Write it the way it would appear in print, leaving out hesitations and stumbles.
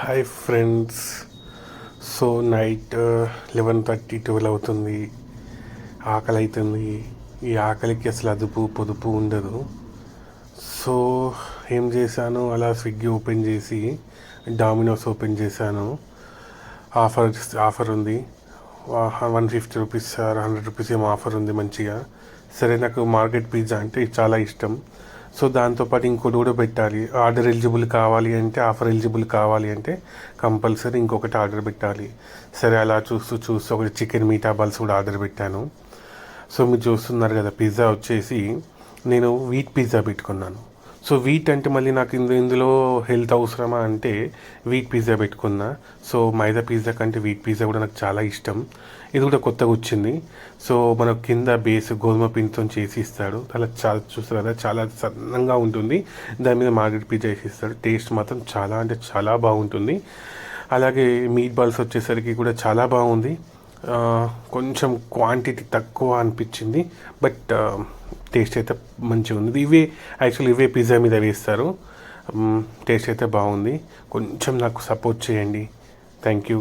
Hi friends. So night 11:30 12 అవుతుంది. ఆకలి అవుతుంది. ఈ ఆకలికి అసలు అదుపు పొదుపు ఉండదు. సో ఏం చేశాను, అలా స్విగ్గీ ఓపెన్ చేసి డామినోస్ ఓపెన్ చేశాను. ఆఫర్ ఉంది. 150 రూపీస్ ఆర్ 100 రూపీస్ ఏమో ఆఫర్ ఉంది మంచిగా. సరే, నాకు మార్కెట్ పిజ్జా అంటే చాలా ఇష్టం. సో దాంతోపాటు ఇంకోటి కూడా పెట్టాలి. ఆర్డర్ ఎలిజిబుల్ కావాలి అంటే, ఆఫర్ ఎలిజిబుల్ కావాలి అంటే కంపల్సరీ ఇంకొకటి ఆర్డర్ పెట్టాలి. సరే, అలా చూస్తూ ఒకటి చికెన్ మీటా బాల్స్ కూడా ఆర్డర్ పెట్టాను. సో మీరు చూస్తున్నారు కదా, పిజ్జా వచ్చేసి నేను వీట్ పిజ్జా పెట్టుకున్నాను. సో వీట్ అంటే మళ్ళీ నాకు ఇందులో హెల్త్ అవసరమా అంటే వీట్ పిజ్జా పెట్టుకున్నా. సో మైదా పిజ్జా కంటే వీట్ పిజ్జా కూడా నాకు చాలా ఇష్టం. ఇది కూడా కొత్తగా వచ్చింది. సో మనకు కింద బేస్ గోధుమ పిండితో చేసి ఇస్తాడు. అలా చాలా చూస్తారు కదా, చాలా సన్నంగా ఉంటుంది. దాని మీద మార్కెట్ పిజ్జా వేసి ఇస్తాడు. టేస్ట్ మాత్రం చాలా అంటే చాలా బాగుంటుంది. అలాగే మీట్ బాల్స్ వచ్చేసరికి కూడా చాలా బాగుంది. కొంచెం క్వాంటిటీ తక్కువ అనిపించింది, బట్ టేస్ట్ అయితే మంచిగా ఉంది. ఇవే పిజ్జా మీద వేస్తారు. టేస్ట్ అయితే బాగుంది. కొంచెం నాకు సపోర్ట్ చేయండి. Thank you.